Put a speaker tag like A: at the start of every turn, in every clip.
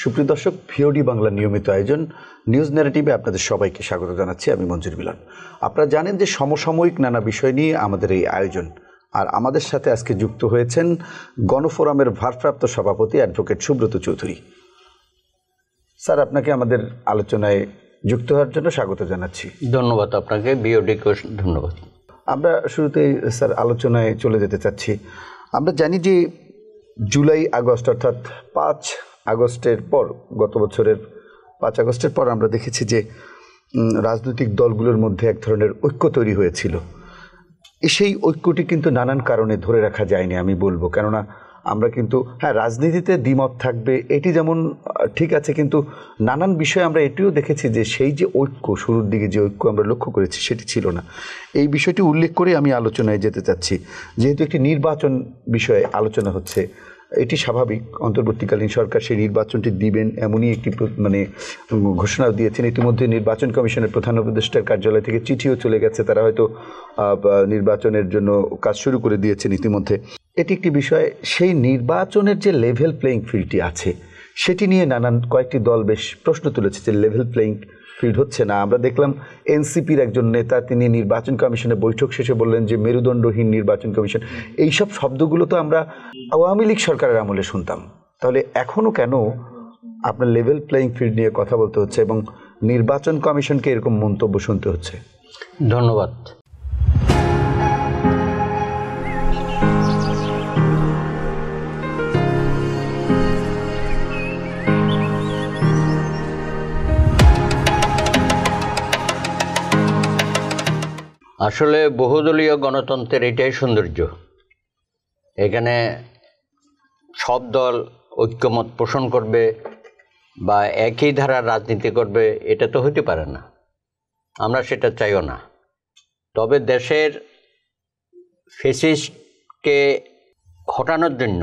A: সুপ্রিয় দর্শক, ভিওডি বাংলা নিয়মিত আয়োজন নিউজ ন্যারেটিভে আপনাদের সবাইকে স্বাগত জানাচ্ছি। আমি মঞ্জুর মিলন। আপনারা জানেন যে সমসাময়িক নানা বিষয় নিয়ে আমাদের এই আয়োজন, আর আমাদের সাথে আজকে যুক্ত হয়েছেন গণফোরামের ভারপ্রাপ্ত সভাপতি অ্যাডভোকেট সুব্রত চৌধুরী। স্যার, আপনাকে আমাদের আলোচনায় যুক্ত হওয়ার জন্য স্বাগত জানাচ্ছি।
B: ধন্যবাদ আপনাকে, ভিওডিকে ধন্যবাদ।
A: আমরা শুরুতেই স্যার আলোচনায় চলে যেতে চাচ্ছি। আমরা জানি যে জুলাই আগস্ট অর্থাৎ 5 আগস্টের পর, গত বছরের 5 আগস্টের পর আমরা দেখেছি যে রাজনৈতিক দলগুলোর মধ্যে এক ধরনের ঐক্য তৈরি হয়েছিল। সেই ঐক্যটি কিন্তু নানান কারণে ধরে রাখা যায়নি আমি বলবো, কেননা আমরা কিন্তু রাজনীতিতে দ্বিমত থাকবে, এটি যেমন ঠিক আছে, কিন্তু নানান বিষয়ে আমরা এটিও দেখেছি যে সেই যে ঐক্য, শুরুর দিকে যে ঐক্য আমরা লক্ষ্য করেছি সেটি ছিল না। এই বিষয়টি উল্লেখ করে আমি আলোচনায় যেতে চাচ্ছি। যেহেতু একটি নির্বাচন বিষয়ে আলোচনা হচ্ছে, এটি স্বাভাবিক, অন্তর্বর্তীকালীন সরকার সেই নির্বাচনটি দিবেন এমনই একটি ঘোষণা দিয়েছেন। ইতিমধ্যে নির্বাচন কমিশনের প্রধান উপদেষ্টার কার্যালয় থেকে চিঠিও চলে গেছে, তারা হয়তো নির্বাচনের জন্য কাজ শুরু করে দিয়েছেন ইতিমধ্যে। এটি একটি বিষয়। সেই নির্বাচনের যে লেভেল প্লেয়িং ফিল্ডটি আছে সেটি নিয়ে নানান কয়েকটি দল বেশ প্রশ্ন তুলেছে যে লেভেল প্লেয়িং ফিল্ড হচ্ছে না। আমরা দেখলাম এনসিপির একজন নেতা, তিনি নির্বাচন কমিশনের বৈঠক শেষে বললেন যে মেরুদণ্ডহীন নির্বাচন কমিশন। এইসব শব্দগুলো তো আমরা আওয়ামী লীগ সরকারের আমলে শুনতাম, তাহলে এখনও কেন আপনার লেভেল প্লেয়িং ফিল্ড নিয়ে কথা বলতে হচ্ছে এবং নির্বাচন কমিশনকে এরকম মন্তব্য শুনতে হচ্ছে?
B: ধন্যবাদ। আসলে বহুদলীয় গণতন্ত্রের এটাই সৌন্দর্য। এখানে সব দল ঐক্যমত পোষণ করবে বা একই ধারার রাজনীতি করবে, এটা তো হতে পারে না, আমরা সেটা চাইও না। তবে দেশের ফ্যাসিস্টকে হটানোর জন্য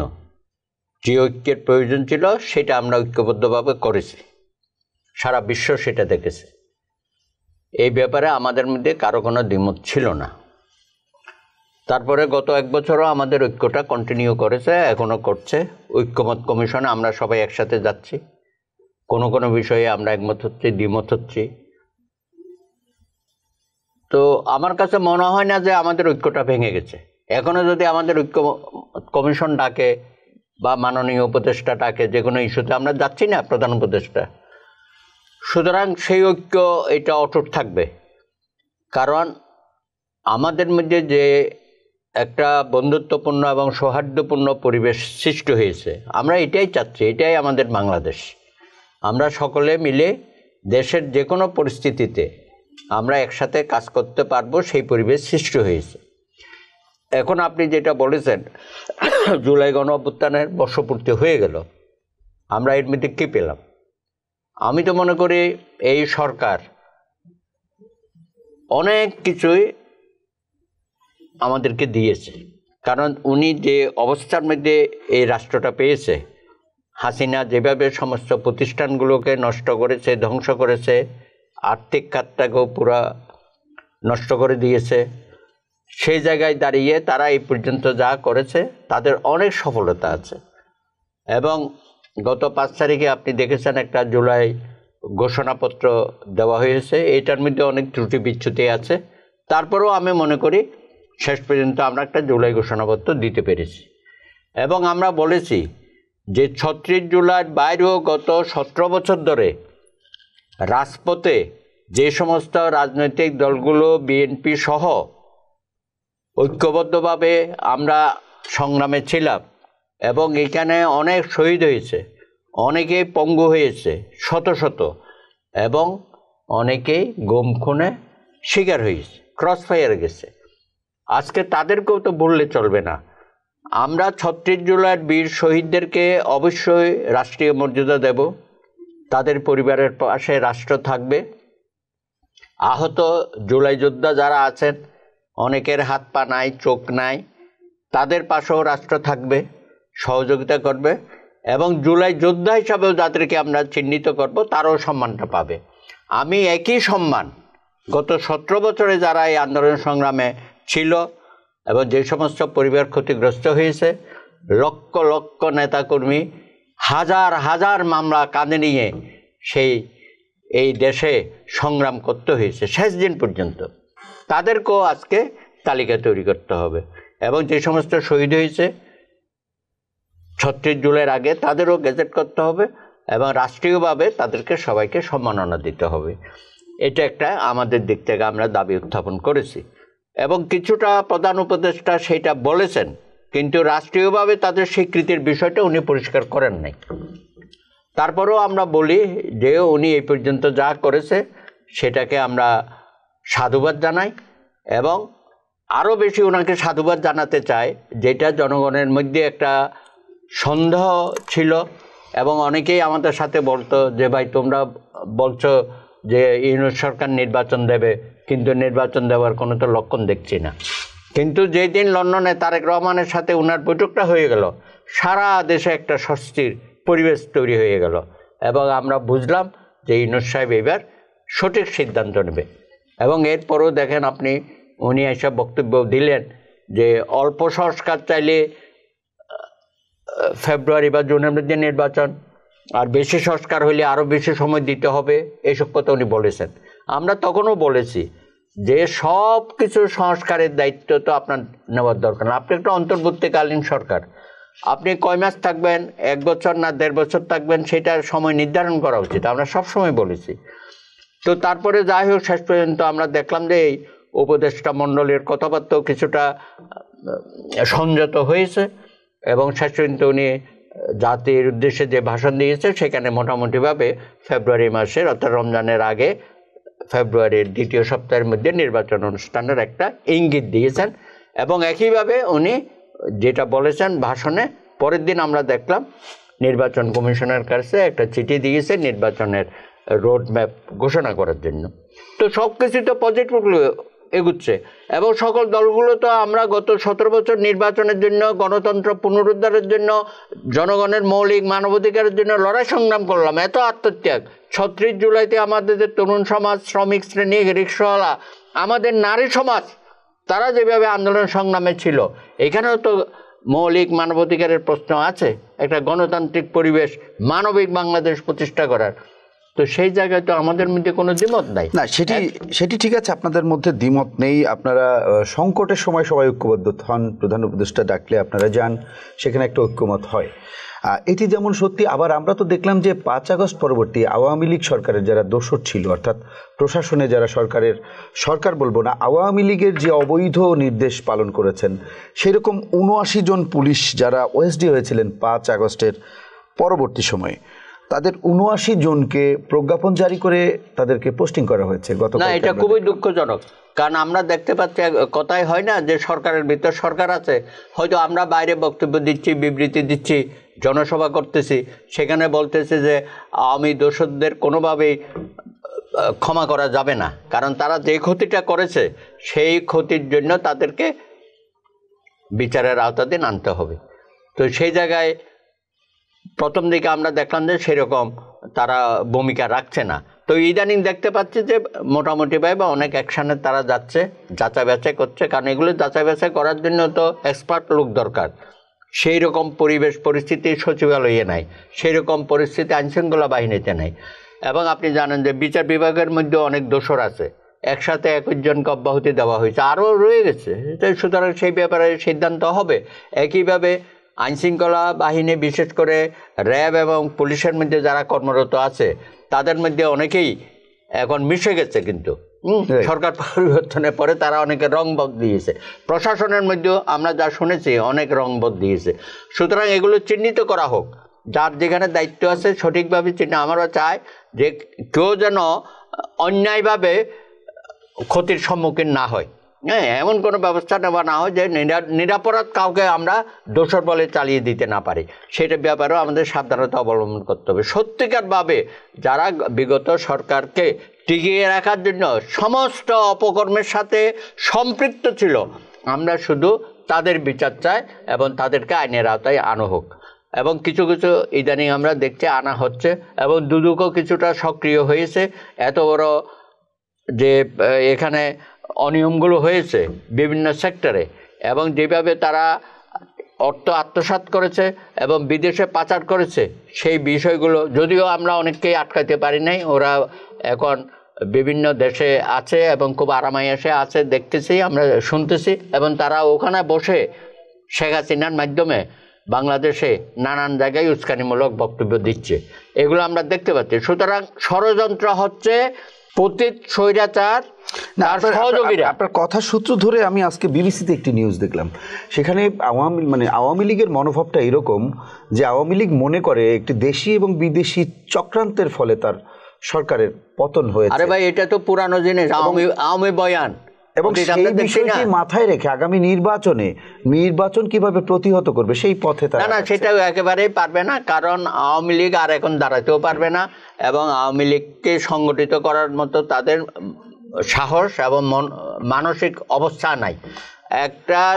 B: যে ঐক্যের প্রয়োজন ছিল সেটা আমরা ঐক্যবদ্ধভাবে করেছি, সারা বিশ্ব সেটা দেখেছে। এই ব্যাপারে আমাদের মধ্যে কারো কোনো দ্বিমত ছিল না। তারপরে গত 1 বছরও আমাদের ঐক্যটা কন্টিনিউ করেছে, এখনও করছে। ঐক্যমত কমিশনে আমরা সবাই একসাথে যাচ্ছি, কোনো কোনো বিষয়ে আমরা একমত হচ্ছি, দ্বিমত হচ্ছি। তো আমার কাছে মনে হয় না যে আমাদের ঐক্যটা ভেঙে গেছে। এখনও যদি আমাদের ঐক্য কমিশন ডাকে বা মাননীয় উপদেষ্টা ডাকে, যে কোনো ইস্যুতে আমরা যাচ্ছি না, প্রধান উপদেষ্টা। সুতরাং সেই ঐক্য এটা অটুট থাকবে, কারণ আমাদের মধ্যে যে একটা বন্ধুত্বপূর্ণ এবং সৌহার্দ্যপূর্ণ পরিবেশ সৃষ্টি হয়েছে, আমরা এটাই চাচ্ছি, এটাই আমাদের বাংলাদেশ। আমরা সকলে মিলে দেশের যে কোনো পরিস্থিতিতে আমরা একসাথে কাজ করতে পারবো, সেই পরিবেশ সৃষ্টি হয়েছে। এখন আপনি যেটা বলেছেন, জুলাই গণ অভ্যুত্থানের বর্ষপূর্তি হয়ে গেল, আমরা এর মধ্যে কী পেলাম? আমি তো মনে করি এই সরকার অনেক কিছুই আমাদেরকে দিয়েছে, কারণ উনি যে অবস্থার মধ্যে এই রাষ্ট্রটা পেয়েছে, হাসিনা যেভাবে সমস্ত প্রতিষ্ঠানগুলোকে নষ্ট করেছে, ধ্বংস করেছে, আর্থিক খাতটাকেও পুরা নষ্ট করে দিয়েছে, সেই জায়গায় দাঁড়িয়ে তারা এই পর্যন্ত যা করেছে তাদের অনেক সফলতা আছে। এবং গত 5 তারিখে আপনি দেখেছেন একটা জুলাই ঘোষণাপত্র দেওয়া হয়েছে, এটার মধ্যে অনেক ত্রুটি বিচ্যুতি আছে। তারপরেও আমি মনে করি শেষ পর্যন্ত আমরা একটা জুলাই ঘোষণাপত্র দিতে পেরেছি। এবং আমরা বলেছি যে 36 জুলাইয়ের বাইরেও গত 17 বছর ধরে রাজপথে যে সমস্ত রাজনৈতিক দলগুলো বিএনপি সহ ঐক্যবদ্ধভাবে আমরা সংগ্রামে ছিলাম, এবং এখানে অনেক শহীদ হয়েছে, অনেকে পঙ্গু হয়েছে শত শত, এবং অনেকেই গুম খুনে শিকার হয়েছে, ক্রস ফায়ারে গেছে। আজকে তাদেরকেও তো ভুললে চলবে না। আমরা 36 জুলাইয়ের বীর শহীদদেরকে অবশ্যই রাষ্ট্রীয় মর্যাদা দেব, তাদের পরিবারের পাশে রাষ্ট্র থাকবে। আহত জুলাই যোদ্ধা যারা আছেন, অনেকের হাত পা নাই, চোখ নাই, তাদের পাশেও রাষ্ট্র থাকবে, সহযোগিতা করবে। এবং জুলাই যোদ্ধা হিসাবেও যাদেরকে আমরা চিহ্নিত করব, তারাও সম্মানটা পাবে। আমি একই সম্মান গত 17 বছরে যারা এই আন্দোলন সংগ্রামে ছিল এবং যে সমস্ত পরিবার ক্ষতিগ্রস্ত হয়েছে, লক্ষ লক্ষ নেতাকর্মী, হাজার হাজার মামলা কাঁধে নিয়ে এই দেশে সংগ্রাম করতে হয়েছে শেষ দিন পর্যন্ত। তাদেরকেও আজকে তালিকা তৈরি করতে হবে এবং যে সমস্ত শহীদ হয়েছে 36 জুলাইয়ের আগে তাদেরও গেজেট করতে হবে এবং রাষ্ট্রীয়ভাবে তাদেরকে সবাইকে সম্মাননা দিতে হবে। এটা একটা আমাদের দিক থেকে আমরা দাবি উত্থাপন করেছি এবং কিছুটা প্রধান উপদেষ্টা সেটা বলেছেন, কিন্তু রাষ্ট্রীয়ভাবে তাদের স্বীকৃতির বিষয়টা উনি পরিষ্কার করেন নাই। তারপরেও আমরা বলি যে উনি এই পর্যন্ত যা করেছে সেটাকে আমরা সাধুবাদ জানাই এবং আরও বেশি ওনাকে সাধুবাদ জানাতে চাই, যেটা জনগণের মধ্যে একটা সন্দেহ ছিল এবং অনেকেই আমাদের সাথে বলতো যে ভাই তোমরা বলছো যে ইউনূস সরকার নির্বাচন দেবে, কিন্তু নির্বাচন দেওয়ার কোনো তো লক্ষণ দেখছি না। কিন্তু যেই দিন লন্ডনে তারেক রহমানের সাথে ওনার বৈঠকটা হয়ে গেল, সারা দেশে একটা স্বস্তির পরিবেশ তৈরি হয়ে গেল এবং আমরা বুঝলাম যে ইউনূস সাহেব এবার সঠিক সিদ্ধান্ত নেবে। এবং এরপরও দেখেন আপনি উনি এসব বক্তব্য দিলেন যে অল্প সংস্কার চাইলে ফেব্রুয়ারি বা জুনের মধ্যে নির্বাচন, আর বেশি সংস্কার হইলে আরও বেশি সময় দিতে হবে, এইসব কথা উনি বলেছেন। আমরা তখনও বলেছি যে সব কিছু সংস্কারের দায়িত্ব তো আপনার নেওয়ার দরকার না। আপনি একটা অন্তর্বর্তীকালীন সরকার, আপনি কয় মাস থাকবেন, 1 বছর না 1.5 বছর থাকবেন, সেটার সময় নির্ধারণ করা উচিত, আমরা সবসময় বলেছি। তো তারপরে যাই হোক শেষ পর্যন্ত আমরা দেখলাম যে এই উপদেষ্টা মণ্ডলীর কথাবার্তাও কিছুটা সংযত হয়েছে এবং শেষ পর্যন্ত উনি জাতির উদ্দেশ্যে যে ভাষণ দিয়েছে সেখানে মোটামুটিভাবে ফেব্রুয়ারি মাসের অর্থাৎ রমজানের আগে ফেব্রুয়ারির 2য় সপ্তাহের মধ্যে নির্বাচন অনুষ্ঠানের একটা ইঙ্গিত দিয়েছেন এবং একইভাবে উনি যেটা বলেছেন ভাষণে, পরের দিন আমরা দেখলাম নির্বাচন কমিশনের কাছে একটা চিঠি দিয়েছে নির্বাচনের রোড ম্যাপ ঘোষণা করার জন্য। তো সব কিছু তো পজিটিভলি এগুচ্ছে এবং সকল দলগুলো তো আমরা গত 17 বছর নির্বাচনের জন্য, গণতন্ত্র পুনরুদ্ধারের জন্য, জনগণের মৌলিক মানবাধিকারের জন্য লড়াই সংগ্রাম করলাম, এত আত্মত্যাগ। 36 জুলাইতে আমাদের যে তরুণ সমাজ, শ্রমিক শ্রেণী, রিক্সাওয়ালা, আমাদের নারী সমাজ, তারা যেভাবে আন্দোলন সংগ্রামে ছিল, এখানেও তো মৌলিক মানবাধিকারের প্রশ্ন আছে, একটা গণতান্ত্রিক পরিবেশ, মানবিক বাংলাদেশ প্রতিষ্ঠা করার। তো সেই জায়গায় তো আমাদের মধ্যে কোনো দ্বিমত নাই।
A: না, সেটি ঠিক আছে, আপনাদের মধ্যে দ্বিমত নেই। আপনারা সংকটের সময় সবাই ঐক্যবদ্ধ হন, প্রধান উপদেষ্টা ডাকলে আপনারা যান, সেখানে একটা ঐক্যমত হয়। এটি যেমন সত্যি, আবার আমরা তো দেখলাম যে 5 আগস্ট পরবর্তী আওয়ামী লীগ সরকারের যারা দোসর ছিল, অর্থাৎ প্রশাসনে যারা সরকার বলবো না, আওয়ামী লীগের যে অবৈধ নির্দেশ পালন করেছেন, সেরকম 79 জন পুলিশ যারা ওএসডি হয়েছিলেন 5 আগস্টের পরবর্তী সময়ে, তাদের 79 জনকে প্রজ্ঞাপন জারি করে তাদেরকে পোস্টিং করা হয়েছে গতকাল।
B: না, এটা খুবই দুঃখজনক, কারণ আমরা দেখতে পাচ্ছি, কথাই হয় না যে সরকারের ভিতর সরকার আছে, হয়তো আমরা বাইরে বক্তব্য দিচ্ছি, বিবৃতি দিচ্ছি, জনসভা করতেছি, সেখানে বলতেছে যে আওয়ামী দোষরদের কোনোভাবেই ক্ষমা করা যাবে না, কারণ তারা যে ক্ষতিটা করেছে সেই ক্ষতির জন্য তাদেরকে বিচারের আওতাধীন আনতে হবে। তো সেই জায়গায় প্রথম দিকে আমরা দেখলাম যে সেরকম তারা ভূমিকা রাখছে না। তো ইদানিং দেখতে পাচ্ছি যে মোটামুটিভাবে অনেক অ্যাকশানে তারা যাচ্ছে, যাচাই বাছাই করছে, কারণ এগুলো যাচাই বাছাই করার জন্য তো এক্সপার্ট লোক দরকার। সেই রকম পরিবেশ পরিস্থিতি সচিবালয়ে নাই, সেই রকম পরিস্থিতি আইনশৃঙ্খলা বাহিনীতে নাই। এবং আপনি জানেন যে বিচার বিভাগের মধ্যে অনেক দোষর আছে, একসাথে 21 জনকে অব্যাহতি দেওয়া হয়েছে, আরও রয়ে গেছে। সুতরাং সেই ব্যাপারে সিদ্ধান্ত হবে। একইভাবে আইনশৃঙ্খলা বাহিনী, বিশেষ করে র্যাব এবং পুলিশের মধ্যে যারা কর্মরত আছে, তাদের মধ্যে অনেকেই এখন মিশে গেছে, কিন্তু সরকার পরিবর্তনের পরে তারা অনেকে রং বদলিয়েছে। প্রশাসনের মধ্যেও আমরা যা শুনেছি অনেক রং বদলিয়েছে। সুতরাং এগুলো চিহ্নিত করা হোক, যার যেখানে দায়িত্ব আছে সঠিকভাবে চিহ্ন। আমরা চাই যে কেউ যেন অন্যায়ভাবে ক্ষতির সম্মুখীন না হয়, হ্যাঁ, এমন কোনো ব্যবস্থা নেওয়া না হয় যে নিরাপরাধ কাউকে আমরা দোষর বলে চালিয়ে দিতে না পারি। সেটার ব্যাপারেও আমাদের সাবধানতা অবলম্বন করতে হবে। সত্যিকারভাবে যারা বিগত সরকারকে টিকিয়ে রাখার জন্য সমস্ত অপকর্মের সাথে সম্পৃক্ত ছিল, আমরা শুধু তাদের বিচার চাই এবং তাদেরকে আইনের আওতায় আনা হোক। এবং কিছু কিছু ইদানিং আমরা দেখছি আনা হচ্ছে এবং দুদকও কিছুটা সক্রিয় হয়েছে। এত বড় যে এখানে অনিয়মগুলো হয়েছে বিভিন্ন সেক্টরে, এবং যেভাবে তারা অর্থ আত্মসাৎ করেছে এবং বিদেশে পাচার করেছে, সেই বিষয়গুলো যদিও আমরা অনেককেই আটকাতে পারি নাই, ওরা এখন বিভিন্ন দেশে আছে এবং খুব আরামায়েশে আছে, দেখতেছি, আমরা শুনতেছি, এবং তারা ওখানে বসে শেখ হাসিনার মাধ্যমে বাংলাদেশে নানান জায়গায় উস্কানিমূলক বক্তব্য দিচ্ছে, এগুলো আমরা দেখতে পাচ্ছি। সুতরাং ষড়যন্ত্র হচ্ছে পতিত স্বৈরাচার তার সহযোগীরা।
A: আপনার কথা সূত্র ধরে আমি আজকে বিবিসিতে একটি নিউজ দেখলাম, সেখানে আওয়ামী লীগের মনোভাবটা এরকম যে আওয়ামী লীগ মনে করে একটি দেশি এবং বিদেশি চক্রান্তের ফলে তার সরকারের পতন হয়েছে।
B: আরে ভাই, এটা তো পুরানো জিনিস, আওয়ামী বয়ান,
A: এবং সেই বিষয়টি মাথায় রেখে আগামী নির্বাচন কিভাবে প্রতিহত করবে সেই পথে তারা
B: না, সেটাও একেবারেই পারবে না, কারণ আওয়ামী লীগ আর এখন দাঁড়াতেও পারবে না, এবং আওয়ামী লীগকে সংগঠিত করার মতো তাদের সাহস এবং মানসিক অবস্থা নাই।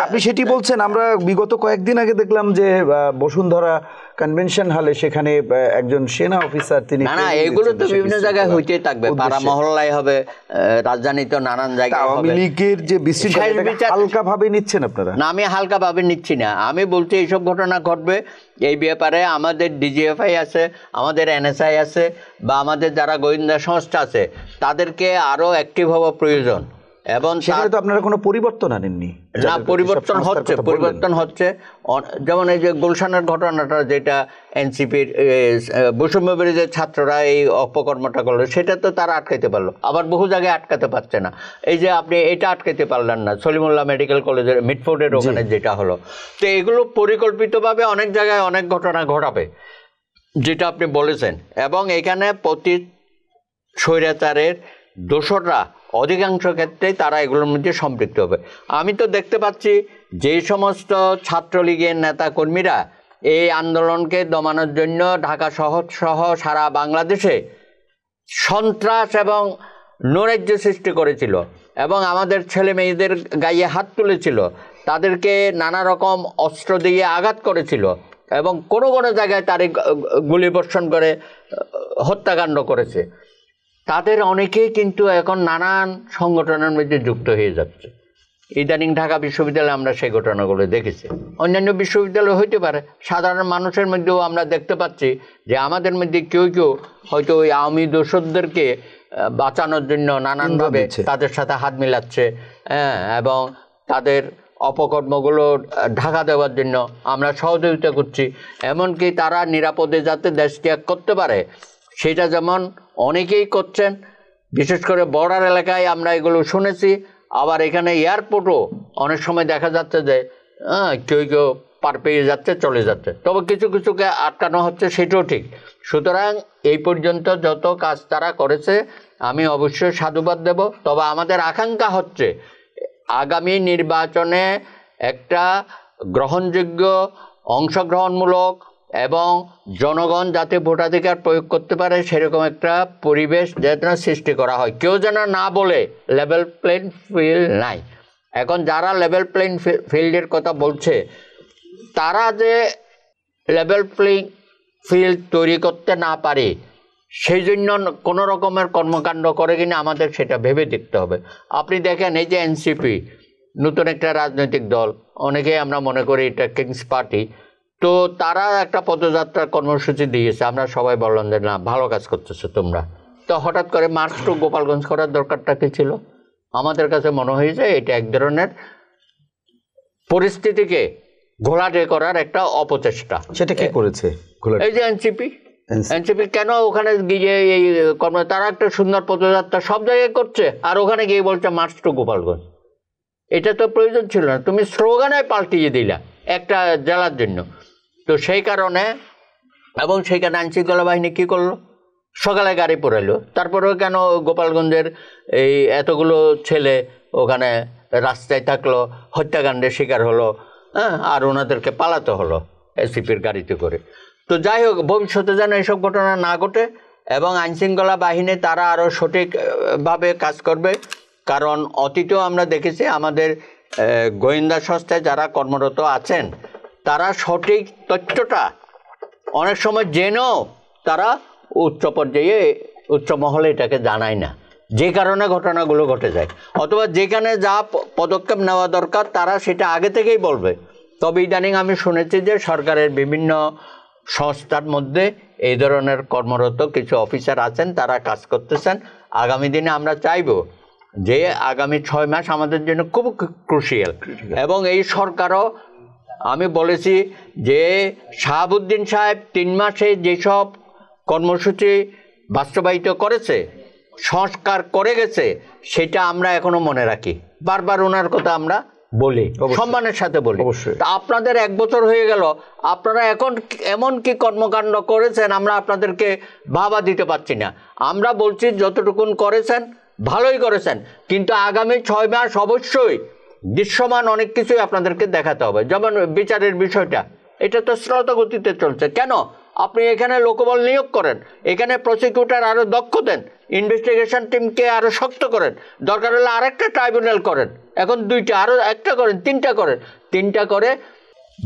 A: আপনি সেটি বলছেন। আমরা বিগত কয়েকদিন আগে দেখলাম যে বসুন্ধরা কনভেনশন হলে সেখানে একজন সেনা অফিসার তিনি,
B: না এগুলো তো বিভিন্ন জায়গায় হইতেই থাকবে, পাড়া মহল্লায় হবে, রাজধানীতে নানান জায়গায় হবে।
A: আওয়ামী লীগের যে বিশৃঙ্খলা হালকা ভাবে নিচ্ছেন আপনারা?
B: না, আমি হালকা ভাবে নিচ্ছি না, আমি বলছি এইসব ঘটনা ঘটবে, এই ব্যাপারে আমাদের ডিজিএফআই আছে, আমাদের এনএসআই আছে, বা আমাদের যারা গোয়েন্দা সংস্থা আছে, তাদেরকে আরো অ্যাক্টিভ হওয়া প্রয়োজন। এবং
A: সেখানে তো আপনারা কোনো পরিবর্তন আনেননি?
B: না, পরিবর্তন হচ্ছে। যেমন এই যে গুলশানের ঘটনাটা, যেটা এনসিপির বৈষম্য বিরোধী ছাত্ররা এই অপকর্মটা করলো, সেটা তো তারা আটকাইতে পারলো, আবার বহু জায়গায় আটকাতে পারছে না। এই যে আপনি এটা আটকাইতে পারলেন না সলিমুল্লাহ মেডিকেল কলেজের মিটফোর্ডের ওখানে যেটা হলো। তো এগুলো পরিকল্পিতভাবে অনেক জায়গায় অনেক ঘটনা ঘটাবে, যেটা আপনি বলেছেন। এবং এখানে প্রতি স্বৈরাচারের দোসররা অধিকাংশ ক্ষেত্রেই তারা এগুলোর মধ্যে সম্পৃক্ত হবে। আমি তো দেখতে পাচ্ছি যে সমস্ত ছাত্রলীগের নেতাকর্মীরা এই আন্দোলনকে দমানোর জন্য ঢাকা শহর সহ সারা বাংলাদেশে সন্ত্রাস এবং নৈরাজ্য সৃষ্টি করেছিল এবং আমাদের ছেলে মেয়েদের গায়ে হাত তুলেছিল, তাদেরকে নানা রকম অস্ত্র দিয়ে আঘাত করেছিল, এবং কোনো কোনো জায়গায় তার গুলিবর্ষণ করে হত্যাকাণ্ড করেছে, তাদের অনেকেই কিন্তু এখন নানান সংগঠনের মধ্যে যুক্ত হয়ে যাচ্ছে। ইদানিং ঢাকা বিশ্ববিদ্যালয়ে আমরা সেই ঘটনাগুলো দেখেছি, অন্যান্য বিশ্ববিদ্যালয় হইতে পারে। সাধারণ মানুষের মধ্যেও আমরা দেখতে পাচ্ছি যে আমাদের মধ্যে কেউ কেউ হয়তো ওই আওয়ামী দোসরদেরকে বাঁচানোর জন্য নানানভাবে তাদের সাথে হাত মিলাচ্ছে, এবং তাদের অপকর্মগুলো ঢাকা দেওয়ার জন্য আমরা সহযোগিতা করছি। এমনকি তারা নিরাপদে যাতে দেশ ত্যাগ করতে পারে সেটা যেমন অনেকেই করছেন, বিশেষ করে বর্ডার এলাকায় আমরা এগুলো শুনেছি। আবার এখানে এয়ারপোর্টও অনেক সময় দেখা যাচ্ছে যে কেউ কেউ পার পেয়ে যাচ্ছে, চলে যাচ্ছে, তবে কিছু কিছুকে আটকানো হচ্ছে, সেটাও ঠিক। সুতরাং এই পর্যন্ত যত কাজ তারা করেছে আমি অবশ্যই সাধুবাদ দেব। তবে আমাদের আকাঙ্ক্ষা হচ্ছে আগামী নির্বাচনে একটা গ্রহণযোগ্য, অংশগ্রহণমূলক এবং জনগণ যাতে ভোটাধিকার প্রয়োগ করতে পারে সেরকম একটা পরিবেশ যেন সৃষ্টি করা হয়। কেউ যেন না বলে লেভেল প্লেইং ফিল্ড নাই। এখন যারা লেভেল প্লেইং ফিল্ডের কথা বলছে, তারা যে লেভেল প্লেইং ফিল্ড তৈরি করতে না পারে সেই জন্য কোনো রকমের কর্মকাণ্ড করে কিনা আমাদের সেটা ভেবে দেখতে হবে। আপনি দেখেন এই যে এনসিপি নতুন একটা রাজনৈতিক দল, অনেকেই আমরা মনে করি এটা কিংস পার্টি, তো তারা একটা পদযাত্রার কর্মসূচি দিয়েছে, আমরা সবাই বললাম যে না, ভালো কাজ করতেছো তোমরা। তো হঠাৎ করে মার্চ টু গোপালগঞ্জ করার দরকারটা কি ছিল? আমাদের কাছে মনে হয়েছে এটা এক ধরনের পরিস্থিতিকে ঘোলাটে করার একটা অপচেষ্টা।
A: সেটা কি করেছে?
B: এই যে এনসিপি কেন ওখানে গিয়ে এই কর্ম, তারা একটা সুন্দর পদযাত্রা সব জায়গায় করছে, আর ওখানে গিয়ে বলছে মার্চ টু গোপালগঞ্জ। এটা তো প্রয়োজন ছিল না, তুমি স্লোগানে পাল্টিয়ে দিলা একটা জেলার জন্য। তো সেই কারণে, এবং সেইখানে আইনশৃঙ্খলা বাহিনী কী করলো, সকালে গাড়ি পোড়াইলো, তারপরেও কেন গোপালগঞ্জের এই এতগুলো ছেলে ওখানে রাস্তায় থাকলো, হত্যাকাণ্ডের শিকার হলো, আর ওনাদেরকে পালাতে হলো এসিপির গাড়িতে করে। তো যাই হোক, ভবিষ্যতে যেন এইসব ঘটনা না ঘটে এবং আইনশৃঙ্খলা বাহিনী তারা আরও সঠিকভাবে কাজ করবে। কারণ অতীতেও আমরা দেখেছি আমাদের গোয়েন্দা সংস্থায় যারা কর্মরত আছেন তারা সঠিক তথ্যটা অনেক সময় জেনেও তারা উচ্চ পর্যায়ে, উচ্চ মহলে এটাকে জানায় না, যে কারণে ঘটনাগুলো ঘটে যায়। অথবা যেখানে যা পদক্ষেপ নেওয়া দরকার তারা সেটা আগে থেকেই বলবে, তবে ইদানিং আমি শুনেছি যে সরকারের বিভিন্ন সংস্থার মধ্যে এই ধরনের কর্মরত কিছু অফিসার আছেন, তারা কাজ করতেছেন। আগামী দিনে আমরা চাইব যে আগামী 6 মাস আমাদের জন্য খুব ক্রুশিয়াল, এবং এই সরকারও আমি বলেছি যে শাহাবুদ্দিন সাহেব 3 মাসে যেসব কর্মসূচি বাস্তবায়িত করেছে, সংস্কার করে গেছে, সেটা আমরা এখনো মনে রাখি। বারবার ওনার কথা আমরা বলি, সম্মানের সাথে বলি। তা আপনাদের 1 বছর হয়ে গেল, আপনারা এখন এমন কি কর্মকাণ্ড করেছেন আমরা আপনাদেরকে ভাবা দিতে পারছি না। আমরা বলছি যতটুকুন করেছেন ভালোই করেছেন, কিন্তু আগামী 6 মাস অবশ্যই দৃশ্যমান অনেক কিছুই আপনাদেরকে দেখাতে হবে। যেমন বিচারের বিষয়টা, এটা তো শ্রুত গতিতে চলছে। কেন আপনি এখানে লোকবল নিয়োগ করেন, এখানে প্রসিকিউটর আরো দক্ষ দেন, ইনভেস্টিগেশন টিমকে আরো শক্ত করেন, দরকার হলে আরেকটা ট্রাইব্যুনাল করেন, এখন 2টা, আরো 1টা করেন, 3টা করেন, 3টা করে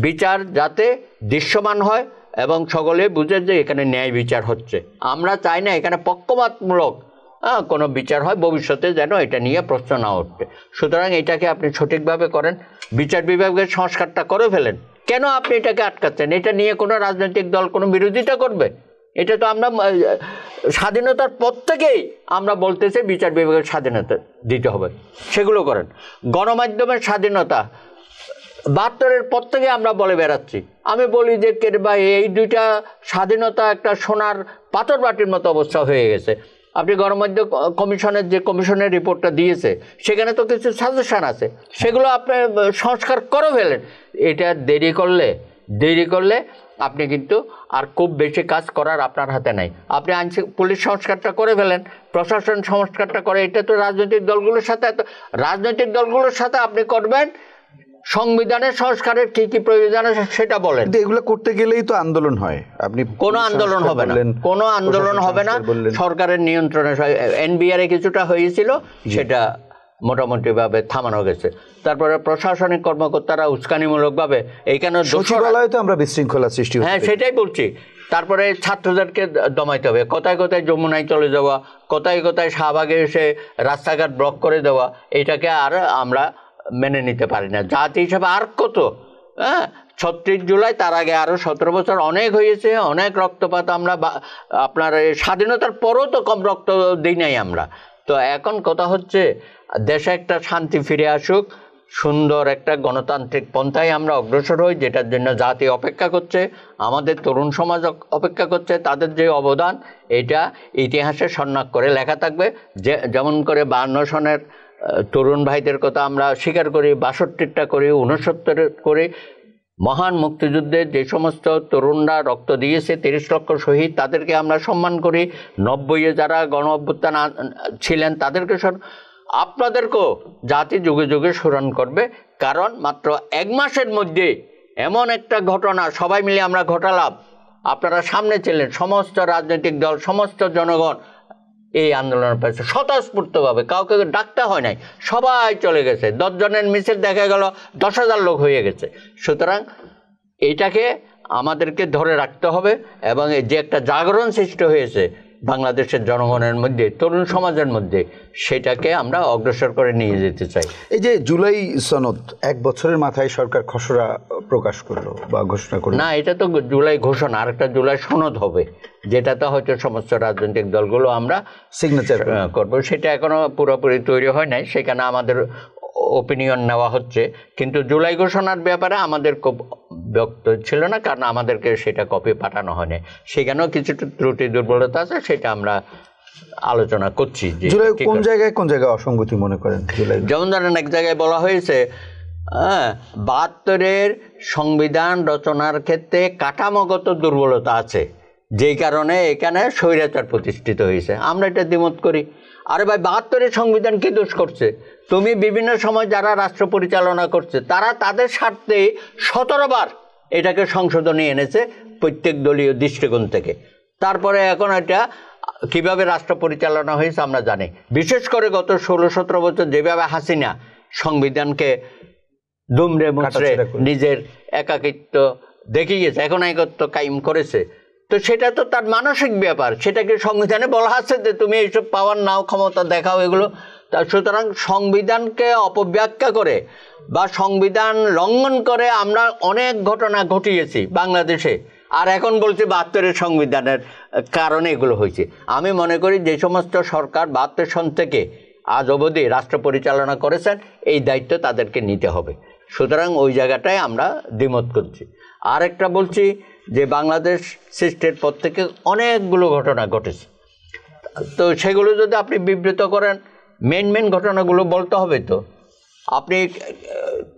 B: বিচার যাতে দৃশ্যমান হয় এবং সকলে বুঝে যে এখানে ন্যায় বিচার হচ্ছে। আমরা চাই না এখানে পক্ষপাতমূলক কোনো বিচার হয়, ভবিষ্যতে যেন এটা নিয়ে প্রশ্ন না উঠবে। সুতরাং এটাকে আপনি সঠিকভাবে করেন, বিচার বিভাগের সংস্কারটা করে ফেলেন। কেন আপনি এটাকে আটকাচ্ছেন? এটা নিয়ে কোনো রাজনৈতিক দল কোনো বিরোধিতা করবে? এটা তো আমরা স্বাধীনতার পর থেকেই আমরা বলতেছি বিচার বিভাগের স্বাধীনতা দিতে হবে, সেগুলো করেন। গণমাধ্যমের স্বাধীনতা 72-এর পর থেকে আমরা বলে বেড়াচ্ছি। আমি বলি যে ভাই এই 2টা স্বাধীনতা একটা সোনার পাথর বাটির মতো অবস্থা হয়ে গেছে। আপনি গণমাধ্যম কমিশনের যে কমিশনের রিপোর্টটা দিয়েছে, সেখানে তো কিছু সাজেশন আছে, সেগুলো আপনি সংস্কার করে ফেলেন। এটা দেরি করলে আপনি কিন্তু আর খুব বেশি কাজ করার আপনার হাতে নাই। আপনি পুলিশ সংস্কারটা করে ফেলেন, প্রশাসন সংস্কারটা করে, এটা তো রাজনৈতিক দলগুলোর সাথে আপনি করবেন। সংবিধানের সংস্কারের কি কি প্রয়োজন আছে সেটা বলেন।
A: এগুলো করতে গেলেই তো আন্দোলন হয়। আপনি
B: কোনো আন্দোলন হবে না, কোনো আন্দোলন হবে না, সরকারের নিয়ন্ত্রণে। এনবিআর কিছুটা হয়েছিল, সেটা মোটামুটি ভাবে থামানো গেছে। তারপরে প্রশাসনিক কর্মকর্তারা উস্কানিমূলকভাবে এইখানে
A: সচিবালয়ে তো আমরা বিশৃঙ্খলা সৃষ্টি,
B: হ্যাঁ সেটাই বলছি। তারপরে ছাত্রদেরকে দমাইতে হবে, কোথায় কোথায় যমুনায় চলে যাওয়া, কোথায় কোথায় শাহবাগে এসে রাস্তাঘাট ব্লক করে দেওয়া, এটাকে আর আমরা মেনে নিতে পারি না জাতি হিসাবে। আর কত 36 জুলাই, তার আগে আরো 17 বছর অনেক হয়েছে, অনেক রক্তপাত। আমরা আপনার স্বাধীনতার পরও তো কম রক্ত দিই নাই আমরা। তো এখন কথা হচ্ছে দেশে একটা শান্তি ফিরে আসুক, সুন্দর একটা গণতান্ত্রিক পন্থায় আমরা অগ্রসর হই, যেটার জন্য জাতি অপেক্ষা করছে, আমাদের তরুণ সমাজ অপেক্ষা করছে। তাদের যে অবদান, এটা ইতিহাসে স্বর্ণাক্ষরে লেখা থাকবে। যেমন করে 52 সনের তরুণ ভাইদের কথা আমরা স্বীকার করি, 62টা করি, 69 করি। মহান মুক্তিযুদ্ধে যে সমস্ত তরুণরা রক্ত দিয়েছে, 30 লক্ষ শহীদ, তাদেরকে আমরা সম্মান করি। 90-এ যারা গণ অভ্যুত্থান ছিলেন তাদেরকে আপনাদেরকেও জাতি যুগে যুগে স্মরণ করবে। কারণ মাত্র 1 মাসের মধ্যে এমন একটা ঘটনা সবাই মিলে আমরা ঘটালাম। আপনারা সামনে ছিলেন, সমস্ত রাজনৈতিক দল, সমস্ত জনগণ এই আন্দোলনের পাশে স্বতঃস্ফূর্তভাবে, কাউকে ডাকতে হয় নাই, সবাই চলে গেছে। 10 জনের মিছিল দেখা গেল 10,000 লোক হয়ে গেছে। সুতরাং এইটাকে আমাদেরকে ধরে রাখতে হবে, এবং এই যে একটা জাগরণ সৃষ্টি হয়েছে বাংলাদেশের জনগণের মধ্যে, তরুণ সমাজের মধ্যে, সেটাকে আমরা অগ্রসর করে নিয়ে যেতে চাই।
A: এই যে জুলাই সনদ 1 বছরের মাথায় সরকার খসড়া প্রকাশ করলো বা ঘোষণা করলো,
B: না এটা তো জুলাই ঘোষণা, আরেকটা জুলাই সনদ হবে, যেটাতে হয়তো সমস্ত রাজনৈতিক দলগুলো আমরা
A: সিগনেচার
B: করবো। সেটা এখনো পুরোপুরি তৈরি হয় নাই, সেখানে আমাদের ওপিনিয়ন নেওয়া হচ্ছে। কিন্তু জুলাই ঘোষণার ব্যাপারে আমাদের খুব ব্যক্ত ছিল না, কারণ আমাদেরকে সেটা কপি পাঠানো হয়নি। সেখানেও কিছু ত্রুটি দুর্বলতা আছে, সেটা আমরা আলোচনা করছি।
A: জুলাই কোন জায়গায় অসঙ্গতি মনে করেন?
B: যেমন ধরেন এক জায়গায় বলা হয়েছে 72-এর সংবিধান রচনার ক্ষেত্রে কাঠামোগত দুর্বলতা আছে, যেই কারণে এখানে স্বৈরাচার প্রতিষ্ঠিত হয়েছে। আমরা এটা দ্বিমত করি। আরে ভাই, 72-এর সংবিধান কি দোষ করছে? তুমি বিভিন্ন সময় যারা রাষ্ট্র পরিচালনা করছে, তারা তাদের স্বার্থে 17 বার এটাকে সংশোধনী এনেছে প্রত্যেক দলীয় দৃষ্টিকোণ থেকে। তারপরে এখন এটা কিভাবে রাষ্ট্র পরিচালনা হয়েছে আমরা জানি। বিশেষ করে গত 16-17 বছর যেভাবে হাসিনা সংবিধানকে দুমড়ে মুচড়ে নিজের একাকিত্ব দেখিয়েছে, এখন একত্ব কায়েম করেছে, তো সেটা তো তার মানসিক ব্যাপার। সেটাকে সংবিধানে বলা আছে যে তুমি এইসব পাওয়ার নাও, ক্ষমতা দেখাও, এগুলো তা সুতরাং সংবিধানকে অপব্যাখ্যা করে বা সংবিধান লঙ্ঘন করে আমরা অনেক ঘটনা ঘটিয়েছি বাংলাদেশে, আর এখন বলছি 72-এর সংবিধানের কারণে এগুলো হয়েছে। আমি মনে করি যে সমস্ত সরকার 72 সন থেকে আজ অবধি রাষ্ট্র পরিচালনা করেছেন এই দায়িত্ব তাদেরকে নিতে হবে। সুতরাং ওই জায়গাটায় আমরা দ্বিমত করছি। আর একটা বলছি যে বাংলাদেশ সৃষ্টির পর থেকে অনেকগুলো ঘটনা ঘটেছে, তো সেগুলো যদি আপনি বিবৃত করেন মেন ঘটনাগুলো বলতে হবে। তো আপনি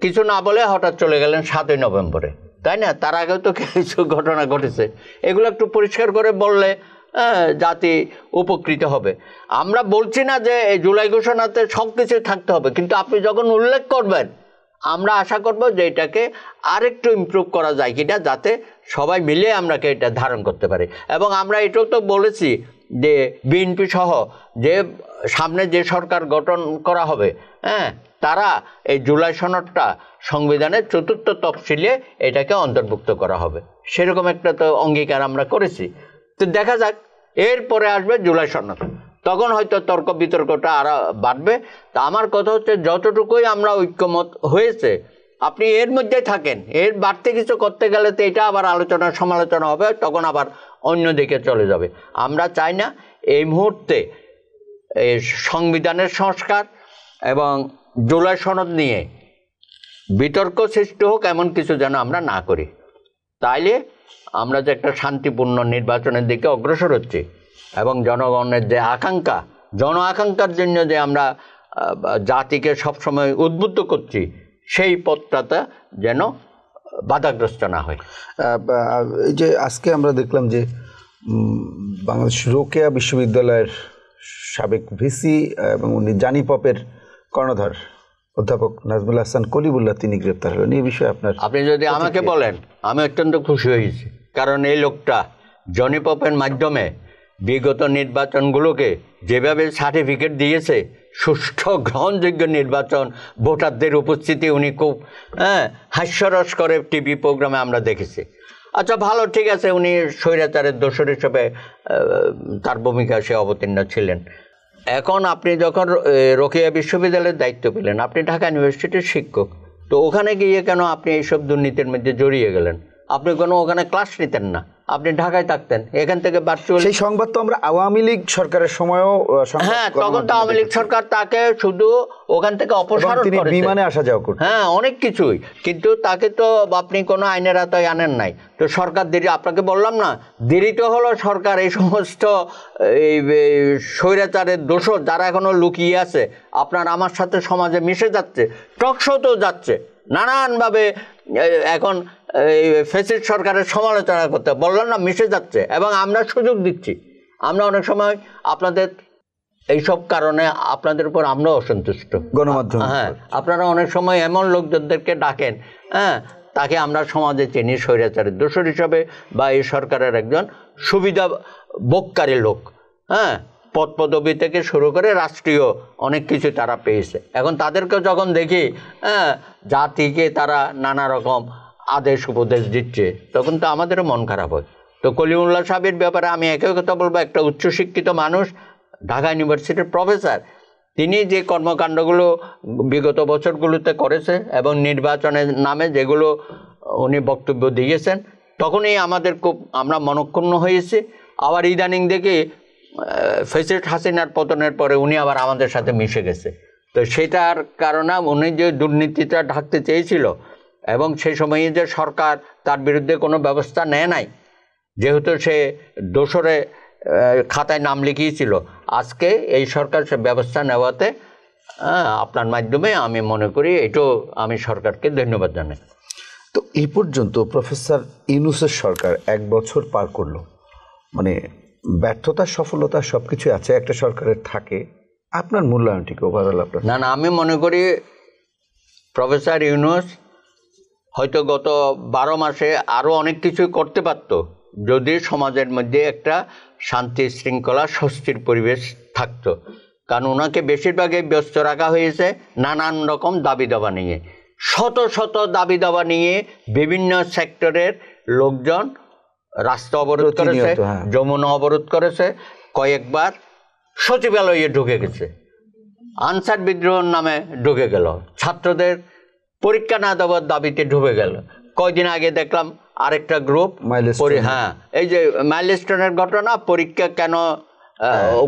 B: কিছু না বলে হঠাৎ চলে গেলেন 7ই নভেম্বরে, তাই না? তার আগেও তো কিছু ঘটনা ঘটেছে, এগুলো একটু পরিষ্কার করে বললে জাতি উপকৃত হবে। আমরা বলছি না যে এই জুলাই ঘোষণাতে সব কিছু থাকতে হবে, কিন্তু আপনি যখন উল্লেখ করবেন আমরা আশা করব যে এটাকে আরেকটু ইমপ্রুভ করা যায় কিনা, যাতে সবাই মিলে আমরাকে এটা ধারণ করতে পারি। এবং আমরা এটাও তো বলেছি যে বিএনপি সহ যে সামনে যে সরকার গঠন করা হবে, তারা এই জুলাই সনদটা সংবিধানের 4র্থ তফসিলে এটাকে অন্তর্ভুক্ত করা হবে, সেরকম একটা তো অঙ্গীকার আমরা করেছি। তো দেখা যাক, এরপরে আসবে জুলাই সনদ, তখন হয়তো তর্ক বিতর্কটা আরও বাড়বে। তা আমার কথা হচ্ছে যতটুকুই আমরা ঐক্যমত হয়েছে আপনি এর মধ্যেই থাকেন, এর বাড়তে কিছু করতে গেলে তো এটা আবার আলোচনা সমালোচনা হবে, তখন আবার অন্য দিকে চলে যাবে। আমরা চাই না এই মুহূর্তে এই সংবিধানের সংস্কার এবং জুলাই সনদ নিয়ে বিতর্ক সৃষ্টি হোক, এমন কিছু যেন আমরা না করি। তাইলে আমরা যে একটা শান্তিপূর্ণ নির্বাচনের দিকে অগ্রসর হচ্ছি এবং জনগণের যে আকাঙ্ক্ষা, জন আকাঙ্ক্ষার জন্য যে আমরা জাতিকে সবসময় উদ্বুদ্ধ করছি, সেই পথটাতে যেন বাধাগ্রস্ত না হয়।
A: এই যে আজকে আমরা দেখলাম যে বাংলাদেশ রোকেয়া বিশ্ববিদ্যালয়ের সাবেক ভিসি এবং উনি জানি পপের কর্ণধার অধ্যাপক নাজমুল হাসান কলিবুল্লাহ তিনি গ্রেপ্তার হলেন। এই বিষয়ে
B: আপনি যদি আমাকে বলেন আমি অত্যন্ত খুশি হয়েছি, কারণ এই লোকটা জনি পপের মাধ্যমে বিগত নির্বাচনগুলোকে যেভাবে সার্টিফিকেট দিয়েছে, সুষ্ঠু গ্রহণযোগ্য নির্বাচন, ভোটারদের উপস্থিতি উনি খুব হাস্যরস করে টিভি প্রোগ্রামে আমরা দেখেছি। আচ্ছা ভালো, ঠিক আছে, উনি স্বৈরাচারের দোসর হিসেবে তার ভূমিকা সে অবতীর্ণ ছিলেন। এখন আপনি যখন রোকেয়া বিশ্ববিদ্যালয়ের দায়িত্ব পেলেন, আপনি ঢাকা ইউনিভার্সিটির শিক্ষক, তো ওখানে গিয়ে কেন আপনি এইসব দুর্নীতির মধ্যে জড়িয়ে গেলেন? আপনি কোনো ওখানে ক্লাস নিতেন না, আপনি ঢাকায় থাকতেন, এখান থেকে ভার্চুয়াল।
A: সেই সংবাদ তো আমরা আওয়ামী লীগ সরকারের সময়ও,
B: হ্যাঁ তখন তো আওয়ামী লীগ সরকার তাকে শুধু ওখান থেকে অপসারণ করেছে,
A: বিমানে আসা যাওয়া করতেন,
B: হ্যাঁ অনেক কিছুই, কিন্তু তাকে তো আপনি কোনো আইনের আওতায় আনেন নাই। তো সরকার দেরি, আপনাকে বললাম না দেরিতে হলো সরকার এই সমস্ত এই স্বৈরাচারের দোষর যারা এখনো লুকিয়ে আছে, আপনার আমার সাথে সমাজে মিশে যাচ্ছে, টকশোতেও যাচ্ছে, নানানভাবে এখন এই ফ্যাসিস্ট সরকারের সমালোচনা করতে, বললাম না মিশে যাচ্ছে, এবং আমরা সুযোগ দিচ্ছি। আমরা অনেক সময় আপনাদের এইসব কারণে আপনাদের উপর আমরাও অসন্তুষ্ট,
A: গণমাধ্যম,
B: হ্যাঁ আপনারা অনেক সময় এমন লোকজনদেরকে ডাকেন, তাকে আমরা সমাজে চিনি স্বৈরাচারের দোষর হিসাবে, বা এই সরকারের একজন সুবিধা ভোগকারী লোক, পদ পদবি থেকে শুরু করে রাষ্ট্রীয় অনেক কিছু তারা পেয়েছে। এখন তাদেরকে যখন দেখি জাতিকে তারা নানা রকম আদেশ উপদেশ দিচ্ছে, তখন তো আমাদেরও মন খারাপ হয়। তো কলিমুল্লাহ সাহেবের ব্যাপারে আমি একই কথা বলবো, একটা উচ্চশিক্ষিত মানুষ, ঢাকা ইউনিভার্সিটির প্রফেসর, তিনি যে কর্মকাণ্ডগুলো বিগত বছরগুলোতে করেছে এবং নির্বাচনের নামে যেগুলো উনি বক্তব্য দিয়েছেন, তখনই আমাদের খুব আমরা মনক্ষুণ্ণ হয়েছি। আবার ইদানিং দেখে ফ্যাসিস্ট হাসিনার পতনের পরে উনি আবার আমাদের সাথে মিশে গেছে। তো সেটার কারণে উনি যে দুর্নীতিটা ঢাকতে চেয়েছিল এবং সেই সময়ে যে সরকার তার বিরুদ্ধে কোনো ব্যবস্থা নেয় নাই, যেহেতু সে দোসরে খাতায় নাম লিখিয়েছিল, আজকে এই সরকার সে ব্যবস্থা নেওয়াতে আপনার মাধ্যমে আমি মনে করি এটাও আমি সরকারকে ধন্যবাদ জানাই।
A: তো এই পর্যন্ত প্রফেসর ইউনূসের সরকার 1 বছর পার করলো, মানে ব্যর্থতা সফলতা সব কিছু আছে একটা সরকারের থাকে, আপনার মূল্যায়নটি কি ওভারঅল আপনার?
B: না আমি মনে করি প্রফেসর ইউনূস হয়তো গত 12 মাসে আরও অনেক কিছু করতে পারতো, যদি সমাজের মধ্যে একটা শান্তি শৃঙ্খলা স্বস্তির পরিবেশ থাকতো। কারণ ওনাকে বেশিরভাগই ব্যস্ত রাখা হয়েছে নানান রকম দাবি দাবা নিয়ে, শত শত দাবি দাবা নিয়ে বিভিন্ন সেক্টরের লোকজন রাস্তা অবরোধ করেছে, যমুনা অবরোধ করেছে, কয়েকবার সচিবালয়ে ঢুকে গেছে। আনসার বিদ্রোহের নামে ঢুকে গেল, ছাত্রদের পরীক্ষা না দেওয়ার দাবিতে ঢুকে গেল। কয়দিন আগে দেখলাম আরেকটা গ্রুপ, হ্যাঁ এই যে মাইলস্টোনের ঘটনা, পরীক্ষা কেন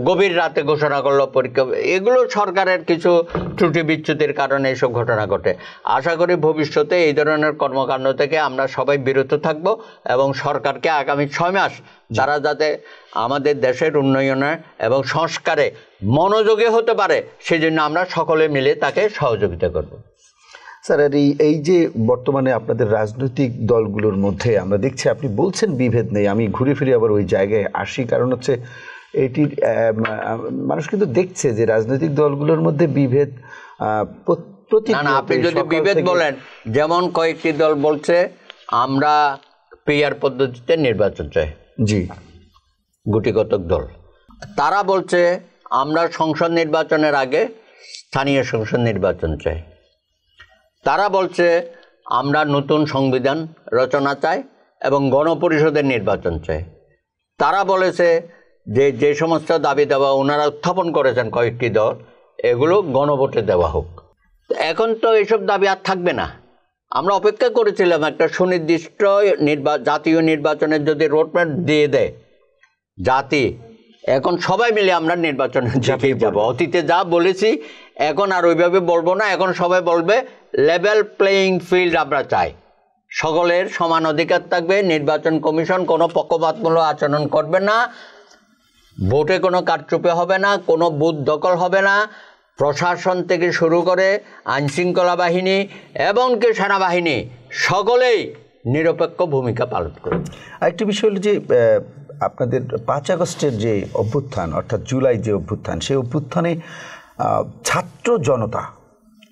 B: গভীর রাতে ঘোষণা করলো পরীক্ষা, এগুলো সরকারের কিছু ত্রুটি বিচ্যুতির কারণে এইসব ঘটনা ঘটে। আশা করি ভবিষ্যতে এই ধরনের কর্মকাণ্ড থেকে আমরা সবাই বিরত থাকব এবং সরকারকে আগামী 6 মাস তারা যাতে আমাদের দেশের উন্নয়নে এবং সংস্কারে মনোযোগী হতে পারে সেজন্য আমরা সকলে মিলে তাকে সহযোগিতা করব।
A: স্যার, আর এই যে বর্তমানে আপনাদের রাজনৈতিক দলগুলোর মধ্যে আমরা দেখছি, আপনি বলছেন বিভেদ নেই, আমি ঘুরে ফিরে আবার ওই জায়গায় আসি, কারণ হচ্ছে এটির মানুষ কিন্তু দেখছে যে রাজনৈতিক দলগুলোর মধ্যে বিভেদ।
B: আপনি যদি বিভেদ বলেন, যেমন কয়েকটি দল বলছে আমরা পিআর পদ্ধতিতে নির্বাচন চাই,
A: জি,
B: গুটিকতক দল। তারা বলছে আমরা সংসদ নির্বাচনের আগে স্থানীয় সংসদ নির্বাচন চাই। তারা বলছে আমরা নতুন সংবিধান রচনা চাই এবং গণপরিষদের নির্বাচন চাই। তারা বলেছে যে সমস্ত দাবি দেওয়া ওনারা উত্থাপন করেছেন কয়েকটি দল, এগুলো গণভোটে দেওয়া হোক। এখন তো এইসব দাবি আর থাকবে না। আমরা অপেক্ষা করেছিলাম একটা সুনির্দিষ্ট জাতীয় নির্বাচনের যদি রোডম্যাপ দিয়ে দেয় জাতি, এখন সবাই মিলে আমরা নির্বাচনে ঝাঁপিয়ে যাব। অতীতে যা বলেছি এখন আর ওইভাবে বলবো না, এখন সবাই বলবে লেভেল প্লেয়িং ফিল্ড আমরা চাই, সকলের সমান অধিকার থাকবে, নির্বাচন কমিশন কোনো পক্ষপাতমূলক আচরণ করবে না, ভোটে কোনো কারচুপি হবে না, কোনো বুথ দখল হবে না, প্রশাসন থেকে শুরু করে আইনশৃঙ্খলা বাহিনী এবং কি সেনাবাহিনী সকলেই নিরপেক্ষ ভূমিকা পালন করবে।
A: আরেকটি বিষয় হলো যে আপনাদের 5 আগস্টের যে অভ্যুত্থান, অর্থাৎ জুলাই যে অভ্যুত্থান, সেই অভ্যুত্থানে ছাত্র জনতা,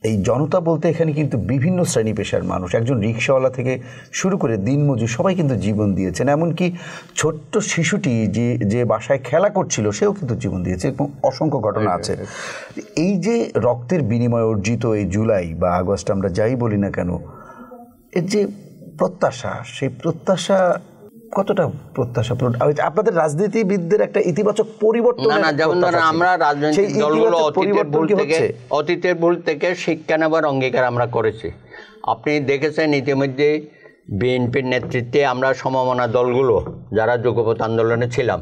A: এই জনতা বলতে এখানে কিন্তু বিভিন্ন শ্রেণী পেশার মানুষ, একজন রিক্সাওয়ালা থেকে শুরু করে দিনমজুর সবাই কিন্তু জীবন দিয়েছেন। এমনকি ছোট্ট শিশুটি যে বাসায় খেলা করছিল সেও কিন্তু জীবন দিয়েছে, এবং অসংখ্য ঘটনা আছে। এই যে রক্তের বিনিময়ে অর্জিত এই জুলাই বা আগস্ট আমরা যাই বলি না কেন, এর যে প্রত্যাশা, সেই প্রত্যাশা কতটা প্রত্যাশা আপনাদের রাজনীতিবিদদের একটা ইতিবাচক পরিবর্তন?
B: না, যেমন আমরা রাজনৈতিক দলগুলো অতীতের ভুল থেকে শিক্ষা নেবার অঙ্গীকার আমরা করেছি। আপনি দেখেছেন ইতিমধ্যে বিএনপির নেতৃত্বে আমরা সমমনা দলগুলো যারা যুগপৎ আন্দোলনে ছিলাম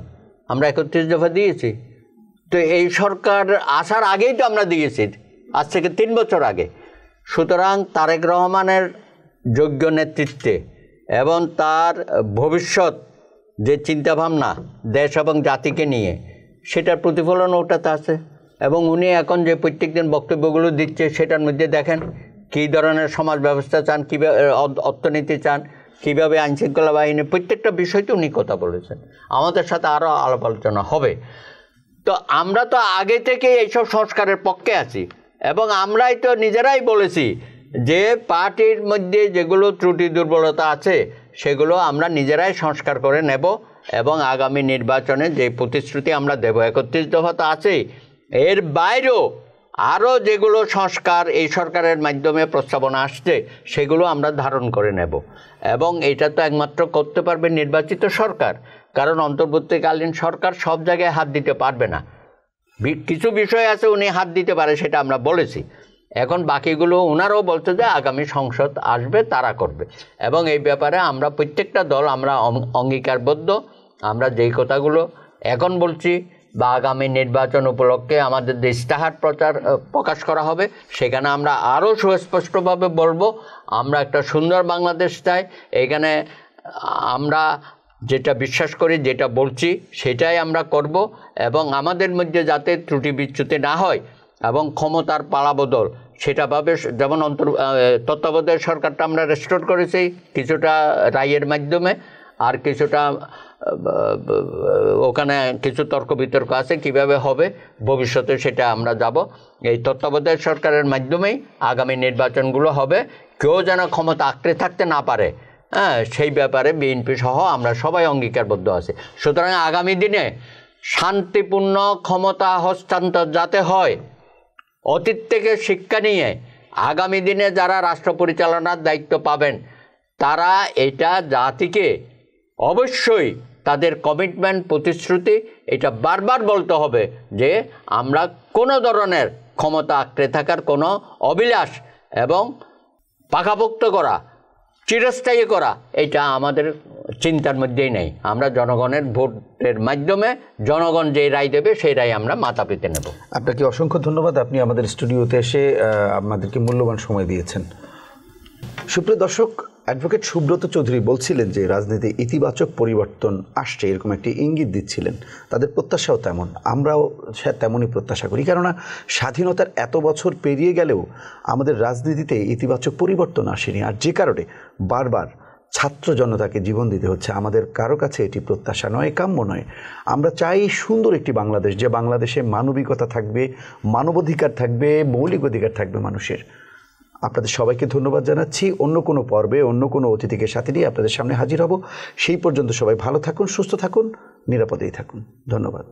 B: আমরা 31 দফা দিয়েছি। তো এই সরকার আসার আগেই তো আমরা দিয়েছি, আজ থেকে 3 বছর আগে। সুতরাং তারেক রহমানের যোগ্য নেতৃত্বে এবং তার ভবিষ্যৎ যে চিন্তাভাবনা দেশ এবং জাতিকে নিয়ে, সেটার প্রতিফলন ওটাতে আছে। এবং উনি এখন যে প্রত্যেক দিন বক্তব্যগুলো দিচ্ছে সেটার মধ্যে দেখেন কী ধরনের সমাজ ব্যবস্থা চান, কীভাবে অর্থনীতি চান, কীভাবে আইনশৃঙ্খলা বাহিনী, প্রত্যেকটা বিষয়তে উনি কথা বলেছেন। আমাদের সাথে আরও আলাপ আলোচনা হবে। তো আমরা তো আগে থেকে এইসব সংস্কারের পক্ষে আছি এবং আমরাই তো নিজেরাই বলেছি যে পার্টির মধ্যে যেগুলো ত্রুটি দুর্বলতা আছে সেগুলো আমরা নিজেরাই সংস্কার করে নেব এবং আগামী নির্বাচনে যে প্রতিশ্রুতি আমরা দেব, 31 দফা তো আছেই, এর বাইরেও আরও যেগুলো সংস্কার এই সরকারের মাধ্যমে প্রস্তাবনা আসছে সেগুলো আমরা ধারণ করে নেব। এবং এটা তো একমাত্র করতে পারবে নির্বাচিত সরকার, কারণ অন্তর্বর্তীকালীন সরকার সব জায়গায় হাত দিতে পারবে না। কিছু বিষয় আছে উনি হাত দিতে পারে, সেটা আমরা বলেছি। এখন বাকিগুলো ওনারাও বলছে যে আগামী সংসদ আসবে তারা করবে। এবং এই ব্যাপারে আমরা প্রত্যেকটা দল আমরা অঙ্গীকারবদ্ধ। আমরা যেই কথাগুলো এখন বলছি বা আগামী নির্বাচন উপলক্ষে আমাদের যে ইশতেহার প্রকাশ করা হবে সেখানে আমরা আরও সুস্পষ্টভাবে বলবো আমরা একটা সুন্দর বাংলাদেশ চাই। এখানে আমরা যেটা বিশ্বাস করি, যেটা বলছি সেটাই আমরা করব এবং আমাদের মধ্যে যাতে ত্রুটি বিচ্যুতি না হয় এবং ক্ষমতার পালাবদল সেটাভাবে, যেমন তত্ত্বাবধায়ক সরকারটা আমরা রেস্টোর করেছি কিছুটা রায়ের মাধ্যমে, আর কিছুটা ওখানে কিছু তর্ক বিতর্ক আছে কিভাবে হবে ভবিষ্যতে, সেটা আমরা যাব। এই তত্ত্বাবধায়ক সরকারের মাধ্যমেই আগামী নির্বাচনগুলো হবে, কেউ যেন ক্ষমতা আঁকড়ে থাকতে না পারে, সেই ব্যাপারে বিএনপি সহ আমরা সবাই অঙ্গীকারবদ্ধ আছি। সুতরাং আগামী দিনে শান্তিপূর্ণ ক্ষমতা হস্তান্তর যাতে হয়, অতীত থেকে শিক্ষা নিয়ে আগামী দিনে যারা রাষ্ট্র পরিচালনার দায়িত্ব পাবেন তারা এটা জাতিকে অবশ্যই তাদের কমিটমেন্ট, প্রতিশ্রুতি এটা বারবার বলতে হবে যে আমরা কোনো ধরনের ক্ষমতা আঁকড়ে থাকার কোনো অভিলাষ এবং পাকাপোক্ত করা, চিরস্থায়ী করা, এটা আমাদের চিন্তার মধ্যেই নেই। আমরা জনগণের ভোটের মাধ্যমে জনগণ যে রায় দেবে সেই রায় আমরা মাথা পেতে নেব।
A: আপনাকে অসংখ্য ধন্যবাদ, আপনি আমাদের স্টুডিওতে এসে আমাদেরকে মূল্যবান সময় দিয়েছেন। সুপ্রিয় দর্শক, অ্যাডভোকেট সুব্রত চৌধুরী বলছিলেন যে রাজনীতি ইতিবাচক পরিবর্তন আসছে, এরকম একটি ইঙ্গিত দিচ্ছিলেন। তাদের প্রত্যাশাও তেমন, আমরাও তেমনই প্রত্যাশা করি। কেননা স্বাধীনতার এত বছর পেরিয়ে গেলেও আমাদের রাজনীতিতে ইতিবাচক পরিবর্তন আসেনি, আর যে কারণে বারবার ছাত্র জনতাকে জীবন দিতে হচ্ছে। আমাদের কারো কাছে এটি প্রত্যাশা নয়, কাম্য নয়। আমরা চাই সুন্দর একটি বাংলাদেশ, যে বাংলাদেশে মানবিকতা থাকবে, মানবাধিকার থাকবে, মৌলিক অধিকার থাকবে মানুষের। আপনাদের সবাইকে ধন্যবাদ জানাচ্ছি। অন্য কোনো পর্বে অন্য কোনো অতিথিকে সাথে নিয়ে আপনাদের সামনে হাজির হব। সেই পর্যন্ত সবাই ভালো থাকুন, সুস্থ থাকুন, নিরাপদেই থাকুন। ধন্যবাদ।